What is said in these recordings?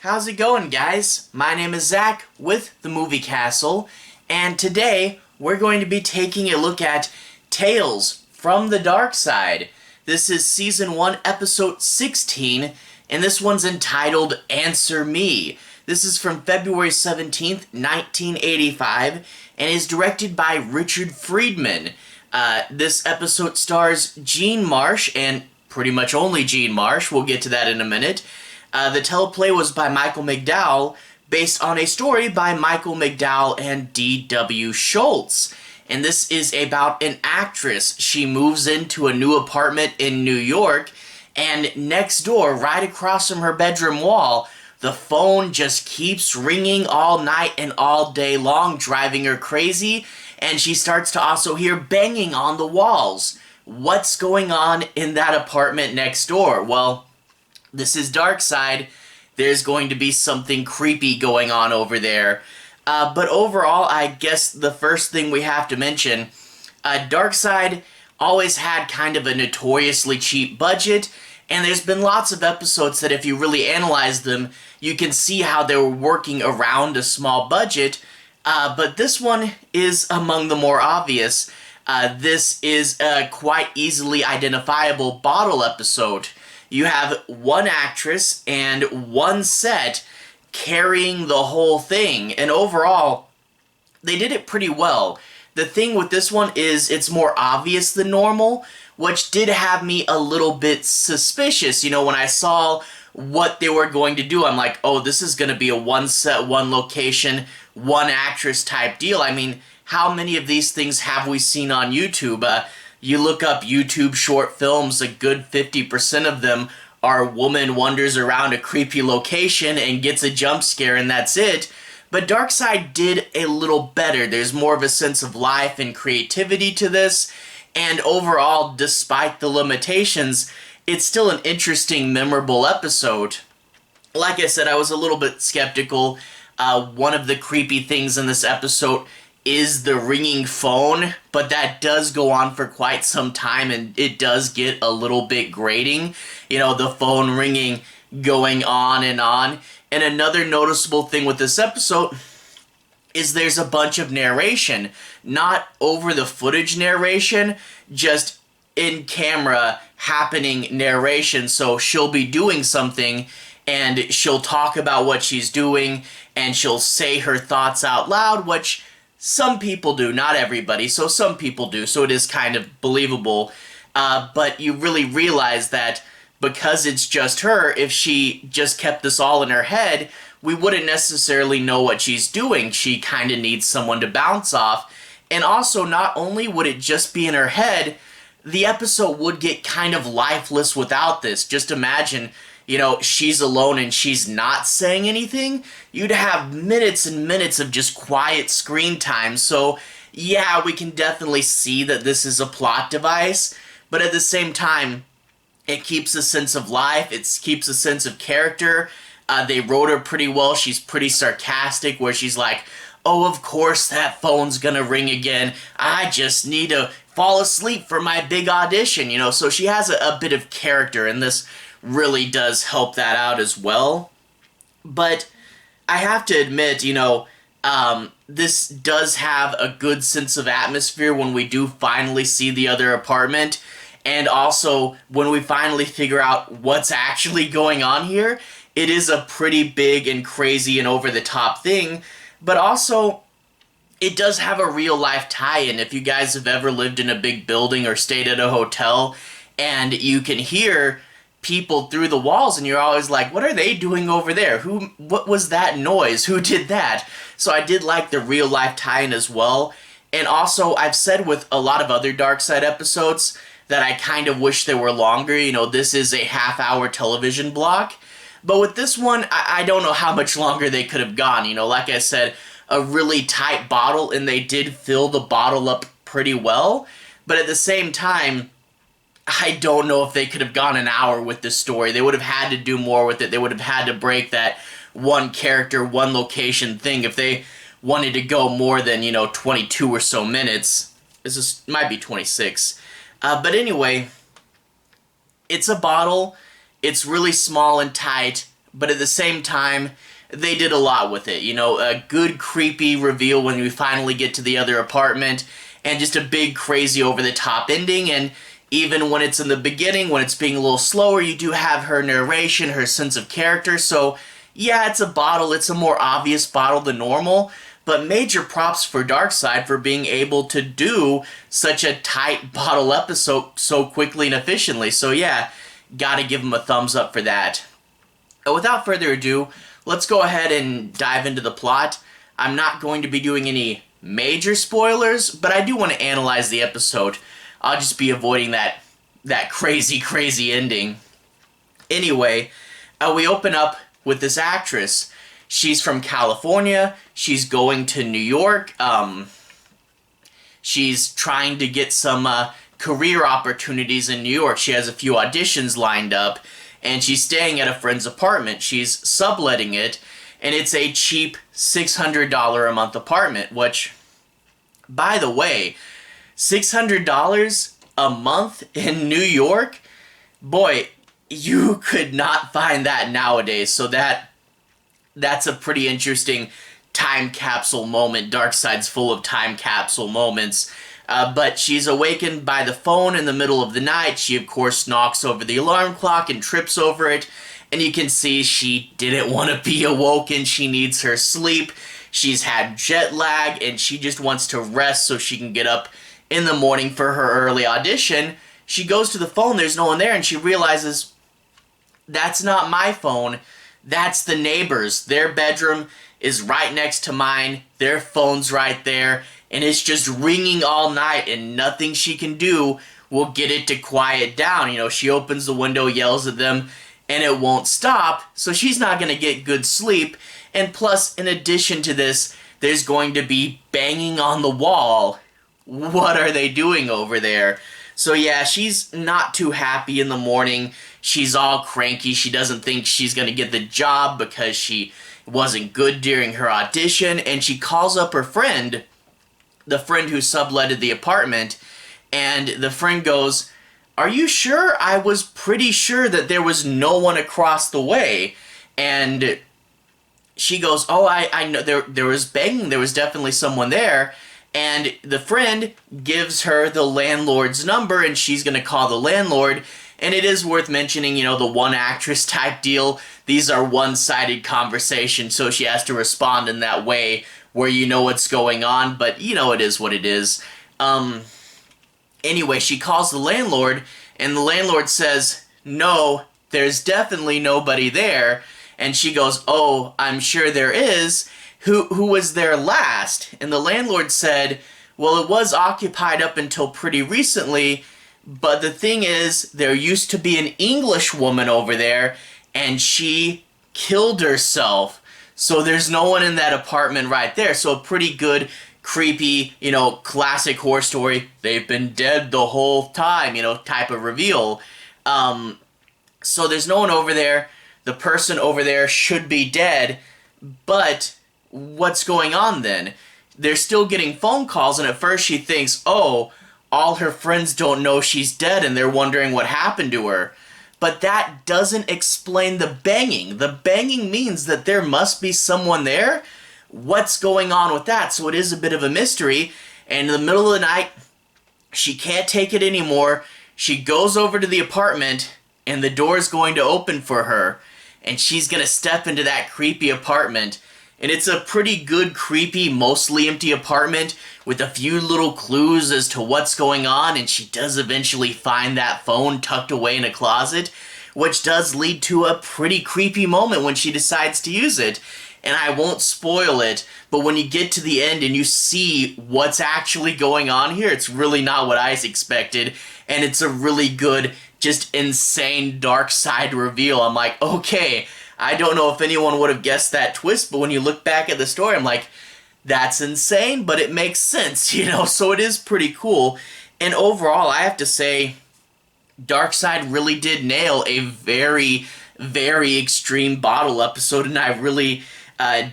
How's it going, guys? My name is Zach with the Movie Castle, and today we're going to be taking a look at Tales from the Darkside. This is Season 1, Episode 16, and this one's entitled Answer Me. This is from February 17th, 1985, and is directed by Richard Friedman. This episode stars Jean Marsh, and pretty much only Jean Marsh. We'll get to that in a minute. The teleplay was by Michael McDowell, based on a story by Michael McDowell and D. Schuetz. And this is about an actress. She moves into a new apartment in New York, and next door, right across from her bedroom wall, the phone just keeps ringing all night and all day long, driving her crazy, and she starts to also hear banging on the walls. What's going on in that apartment next door? Well, this is Darkside. There's going to be something creepy going on over there. But overall, I guess the first thing we have to mention, Darkside always had kind of a notoriously cheap budget, and there's been lots of episodes that if you really analyze them, you can see how they were working around a small budget, but this one is among the more obvious. This is a quite easily identifiable bottle episode. You have one actress and one set carrying the whole thing, and overall, they did it pretty well. The thing with this one is it's more obvious than normal, which did have me a little bit suspicious. You know, when I saw what they were going to do, I'm like, oh, this is going to be a one set, one location, one actress type deal. I mean, how many of these things have we seen on YouTube? You look up YouTube short films, a good 50% of them are woman wanders around a creepy location and gets a jump scare and that's it. But Darkside did a little better. There's more of a sense of life and creativity to this, and overall, despite the limitations, it's still an interesting, memorable episode. Like I said, I was a little bit skeptical. One of the creepy things in this episode is the ringing phone, but that does go on for quite some time, and it does get a little bit grating. You know, the phone ringing, going on. And another noticeable thing with this episode is there's a bunch of narration. Not over the footage narration, just in camera happening narration. So she'll be doing something, and she'll talk about what she's doing, and she'll say her thoughts out loud, which some people do, not everybody, so some people do, so it is kind of believable. But you really realize that because it's just her, if she just kept this all in her head, we wouldn't necessarily know what she's doing. She kind of needs someone to bounce off. And also, not only would it just be in her head, the episode would get kind of lifeless without this. Just imagine, you know, she's alone and she's not saying anything. You'd have minutes and minutes of just quiet screen time. So, yeah, we can definitely see that this is a plot device, but at the same time, it keeps a sense of life, it keeps a sense of character. They wrote her pretty well. She's pretty sarcastic, where she's like, oh, of course that phone's gonna ring again. I just need to fall asleep for my big audition, you know. So she has a bit of character, and this really does help that out as well. But I have to admit, you know, this does have a good sense of atmosphere when we do finally see the other apartment, and also when we finally figure out what's actually going on here. It is a pretty big and crazy and over-the-top thing, but also it does have a real-life tie-in. If you guys have ever lived in a big building or stayed at a hotel, and you can hear people through the walls, and you're always like, what are they doing over there? What was that noise? Who did that? So I did like the real-life tie-in as well. And also, I've said with a lot of other Darkside episodes that I kind of wish they were longer. You know, this is a half-hour television block. But with this one, I don't know how much longer they could have gone. You know, like I said, a really tight bottle, and they did fill the bottle up pretty well. But at the same time, I don't know if they could have gone an hour with this story. They would have had to do more with it. They would have had to break that one character, one location thing if they wanted to go more than, you know, 22 or so minutes. This might be 26. But anyway, it's a bottle. It's really small and tight, but at the same time, they did a lot with it. You know, a good creepy reveal when we finally get to the other apartment, and just a big crazy over-the-top ending. And even when it's in the beginning, when it's being a little slower, you do have her narration, her sense of character. So yeah, it's a bottle. It's a more obvious bottle than normal. But major props for Darkside for being able to do such a tight bottle episode so quickly and efficiently. So yeah, gotta give him a thumbs up for that. Without further ado, let's go ahead and dive into the plot. I'm not going to be doing any major spoilers, but I do want to analyze the episode. I'll just be avoiding that crazy ending. Anyway, we open up with this actress. She's from California. She's going to New York. She's trying to get some career opportunities in New York. She has a few auditions lined up, and she's staying at a friend's apartment. She's subletting it, and it's a cheap $600 a month apartment, which, by the way, $600 a month in New York? Boy, you could not find that nowadays, so that's a pretty interesting time capsule moment. Darkside's full of time capsule moments. But she's awakened by the phone in the middle of the night. She, of course, knocks over the alarm clock and trips over it. And you can see she didn't want to be awoken. She needs her sleep. She's had jet lag, and she just wants to rest so she can get up in the morning for her early audition. She goes to the phone. There's no one there, and she realizes, that's not my phone. That's the neighbors. Their bedroom is right next to mine. Their phone's right there. And it's just ringing all night, and nothing she can do will get it to quiet down. You know, she opens the window, yells at them, and it won't stop. So she's not going to get good sleep. And plus, in addition to this, there's going to be banging on the wall. What are they doing over there? So yeah, she's not too happy in the morning. She's all cranky. She doesn't think she's going to get the job because she wasn't good during her audition. And she calls up her friend, the friend who subletted the apartment, and the friend goes, "Are you sure? I was pretty sure that there was no one across the way." And she goes, "Oh, I know there was banging. There was definitely someone there." And the friend gives her the landlord's number, and she's going to call the landlord. And it is worth mentioning, you know, the one actress type deal. These are one-sided conversations, so she has to respond in that way where you know what's going on, but you know it is what it is. Anyway, she calls the landlord, and the landlord says, "No, there's definitely nobody there." And she goes, "Oh, I'm sure there is. Who was there last?" And the landlord said, "Well, it was occupied up until pretty recently, but the thing is, there used to be an English woman over there, and she killed herself. So there's no one in that apartment right there." So a pretty good, creepy, you know, classic horror story, they've been dead the whole time, you know, type of reveal. So there's no one over there. The person over there should be dead, but what's going on then? They're still getting phone calls, and at first she thinks, oh, all her friends don't know she's dead and they're wondering what happened to her. But that doesn't explain the banging. The banging means that there must be someone there. What's going on with that? So it is a bit of a mystery. And in the middle of the night, she can't take it anymore. She goes over to the apartment, and the door is going to open for her. And she's going to step into that creepy apartment. And it's a pretty good, creepy, mostly empty apartment with a few little clues as to what's going on, and she does eventually find that phone tucked away in a closet, which does lead to a pretty creepy moment when she decides to use it. And I won't spoil it, but when you get to the end and you see what's actually going on here, it's really not what I expected, and it's a really good, just insane Darkside reveal. I'm like, okay, I don't know if anyone would have guessed that twist, but when you look back at the story, I'm like, that's insane, but it makes sense, you know, so it is pretty cool. And overall, I have to say, Darkside really did nail a very, very extreme bottle episode, and I really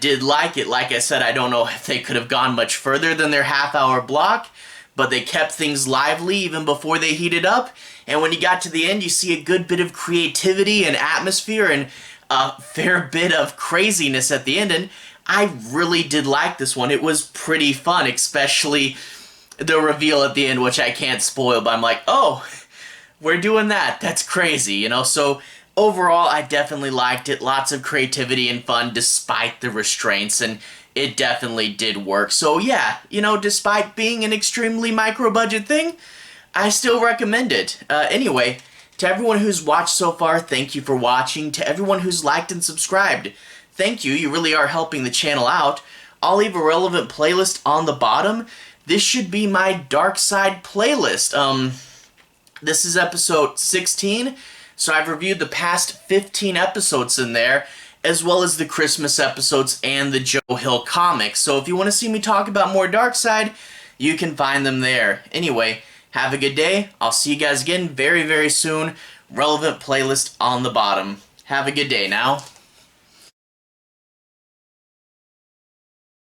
did like it. Like I said, I don't know if they could have gone much further than their half-hour block, but they kept things lively even before they heated up. And when you got to the end, you see a good bit of creativity and atmosphere, and a fair bit of craziness at the end, and I really did like this one. It was pretty fun, especially the reveal at the end, which I can't spoil, but I'm like, oh, we're doing that. That's crazy, you know? So overall, I definitely liked it. Lots of creativity and fun despite the restraints, and it definitely did work. So yeah, you know, despite being an extremely micro-budget thing, I still recommend it. Anyway, to everyone who's watched so far, thank you for watching. To everyone who's liked and subscribed, thank you. You really are helping the channel out. I'll leave a relevant playlist on the bottom. This should be my Darkside playlist. This is episode 16, so I've reviewed the past 15 episodes in there, as well as the Christmas episodes and the Joe Hill comics. So if you want to see me talk about more Darkside, you can find them there. Anyway, have a good day. I'll see you guys again very, very soon. Relevant playlist on the bottom. Have a good day now.